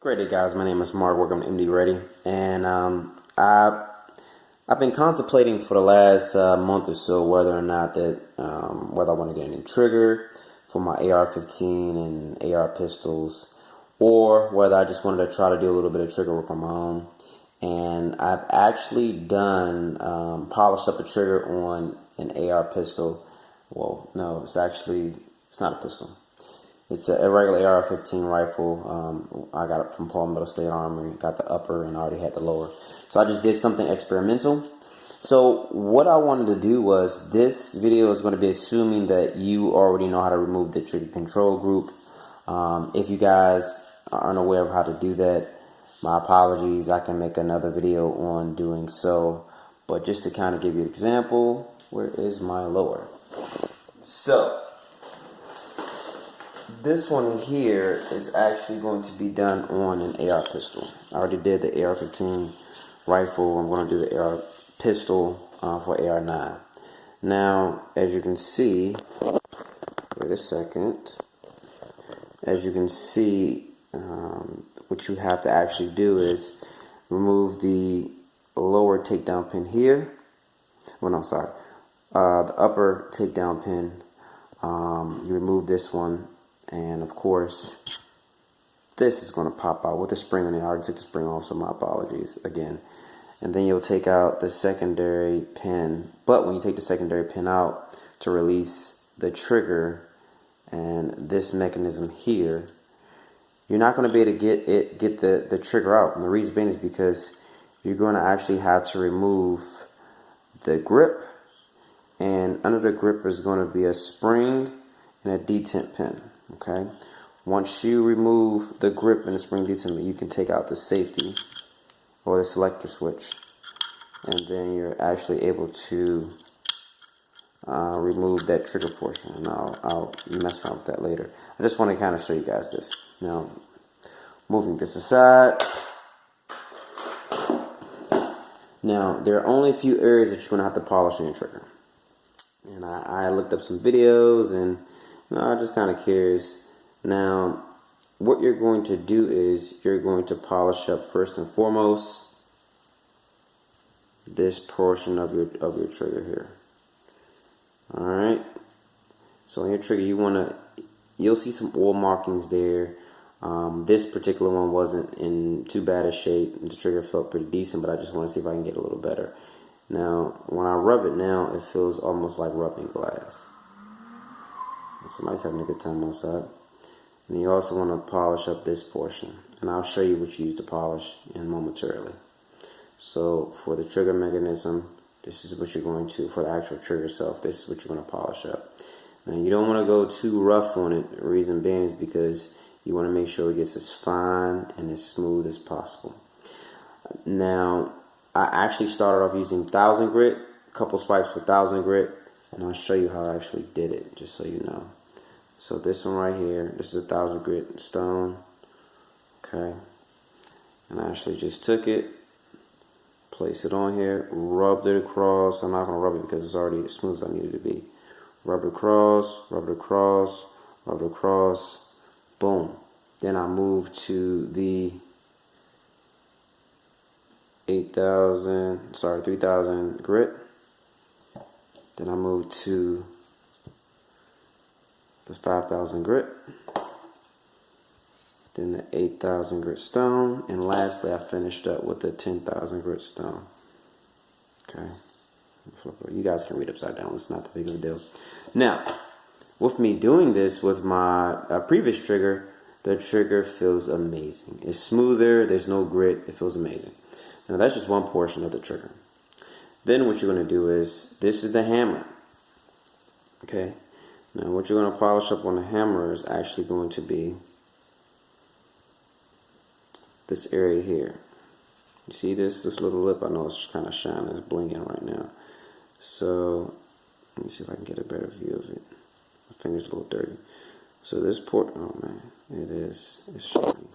Great day, guys. My name is Mark. Welcome to MD Ready, and I've been contemplating for the last month or so whether or not that whether I want to get a new trigger for my AR-15 and AR pistols, or whether I just wanted to try to do a little bit of trigger work on my own. And I've actually done polished up a trigger on an AR pistol. Well, no, it's not a pistol. It's a regular AR-15 rifle. I got it from Palmetto State Armory. Got the upper and I already had the lower. So I just did something experimental. So what I wanted to do was, this video is going to be assuming that you already know how to remove the trigger control group. If you guys aren't aware of how to do that, my apologies. I can make another video on doing so. But just to kind of give you an example, where is my lower? So this one here is actually going to be done on an AR pistol. I already did the AR-15 rifle. I'm going to do the AR pistol for AR-9. Now, as you can see, wait a second. As you can see, what you have to actually do is remove the lower takedown pin here. Well, no, sorry. The upper takedown pin. You remove this one. And of course, this is going to pop out with the spring on it. I already took the spring off, so my apologies again. And then you'll take out the secondary pin. But when you take the secondary pin out to release the trigger and this mechanism here, you're not going to be able to get the trigger out. And the reason being is because you're going to actually have to remove the grip. And under the grip is going to be a spring and a detent pin. Okay, once you remove the grip and the spring detent, you can take out the safety or the selector switch, and then you're actually able to remove that trigger portion. And I'll mess around with that later. I just want to kind of show you guys this. Now, moving this aside. Now, there are only a few areas that you're going to have to polish in your trigger. And I looked up some videos, and I'm just kind of curious. Now, what you're going to do is you're going to polish up first and foremost this portion of your trigger here. All right. So on your trigger, you'll see some oil markings there. This particular one wasn't in too bad a shape. The trigger felt pretty decent, but I just want to see if I can get a little better. Now, when I rub it now, it feels almost like rubbing glass. Somebody's having a good time outside. And you also want to polish up this portion. And I'll show you what you use to polish in momentarily. So for the trigger mechanism, this is what you're going to, for the actual trigger itself, this is what you're going to polish up. Now you don't want to go too rough on it. The reason being is because you want to make sure it gets as fine and as smooth as possible. Now, I actually started off using 1000 grit, a couple swipes with 1000 grit. And I'll show you how I actually did it, just so you know. So this one right here, this is 1000 grit stone. Okay. And I actually just took it, placed it on here, rubbed it across. I'm not going to rub it because it's already as smooth as I need it to be. Rub it across, rub it across, rub it across. Boom. Then I moved to the 3000 grit. Then I moved to the 5000 grit, then the 8000 grit stone, and lastly I finished up with the 10,000 grit stone. Okay, you guys can read upside down, it's not that big of a deal. Now, with me doing this with my previous trigger, the trigger feels amazing. It's smoother, there's no grit, it feels amazing. Now that's just one portion of the trigger. Then what you're going to do is, this is the hammer. Okay. Now what you're going to polish up on the hammer is actually going to be this area here. You see this little lip? I know it's kind of shining, it's blinking right now. So let me see if I can get a better view of it. My finger's a little dirty. So this port, oh man, it's shiny.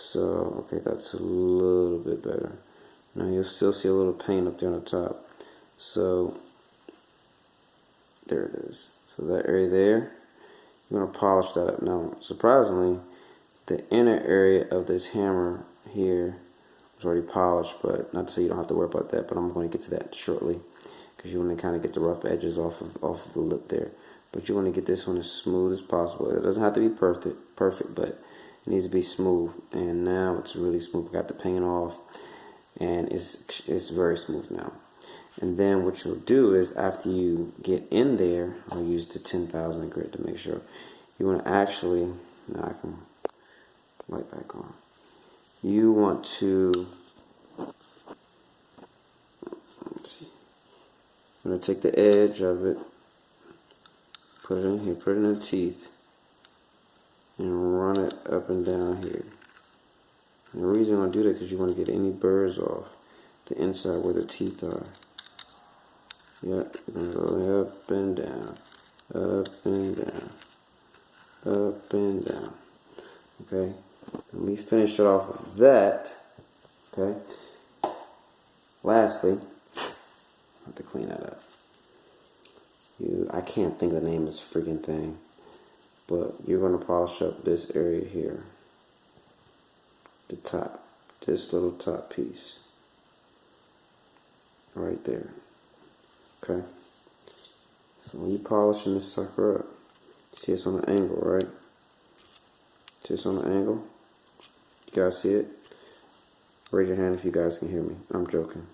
So, okay, that's a little bit better. Now you'll still see a little paint up there on the top. So, there it is. So that area there, you're going to polish that up. Now, surprisingly, the inner area of this hammer here is already polished, but not to say you don't have to worry about that, but I'm going to get to that shortly, because you want to kind of get the rough edges off of the lip there. But you want to get this one as smooth as possible. It doesn't have to be perfect, but it needs to be smooth. And now it's really smooth. Got the paint off, and it's very smooth now. And then what you'll do is, after you get in there, I'll use the 10,000 grit to make sure. You want to actually, now I can light back on. You want to, let's see. I'm going to take the edge of it, put it in here, put it in the teeth, and run it up and down here. And the reason I want to do that is because you want to get any burrs off the inside where the teeth are. Yep, you're going to go up and down, up and down, up and down. Okay, let me finish it off with that. Okay, lastly, I have to clean that up. I can't think of the name of this freaking thing, but you're going to polish up this area here, the top, this little top piece, right there. Okay, so when you're polishing this sucker up, see it's on an angle, right? See it's on an angle? You guys see it? Raise your hand if you guys can hear me. I'm joking.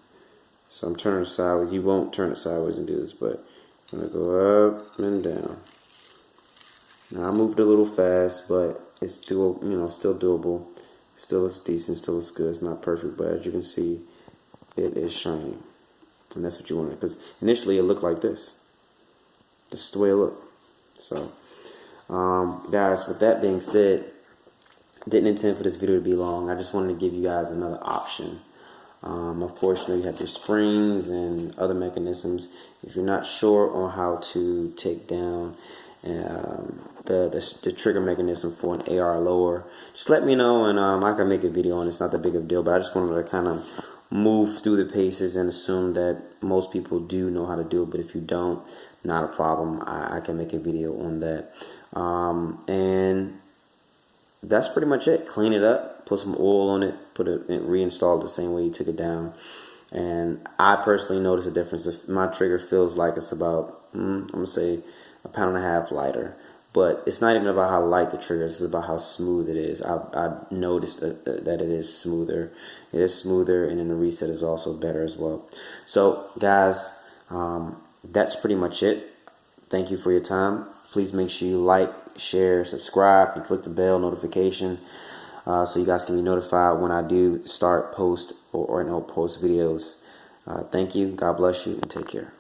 So I'm turning it sideways. You won't turn it sideways and do this, but I'm going to go up and down. Now I moved a little fast, but it's still, still doable. It still looks decent, still looks good. It's not perfect, but as you can see, it is shining. And that's what you want, because initially it looked like this. This is the way it looked. So, guys, with that being said, didn't intend for this video to be long. I just wanted to give you guys another option. Of course, you have your springs and other mechanisms. If you're not sure on how to take down the trigger mechanism for an AR lower, just let me know, and I can make a video on it. It's not that big of a deal, but I just wanted to kind of move through the paces and assume that most people do know how to do it. But if you don't, not a problem. I can make a video on that. And that's pretty much it. Clean it up, put some oil on it, put it and reinstall it the same way you took it down. And I personally notice a difference. If my trigger feels like it's about, I'm gonna say, 1.5 pounds lighter. But it's not even about how light the trigger is, it's about how smooth it is. I've noticed that it is smoother. It is smoother, and then the reset is also better as well. So, guys, that's pretty much it. Thank you for your time. Please make sure you like, share, subscribe, and click the bell notification so you guys can be notified when I do start post or post videos. Thank you. God bless you, and take care.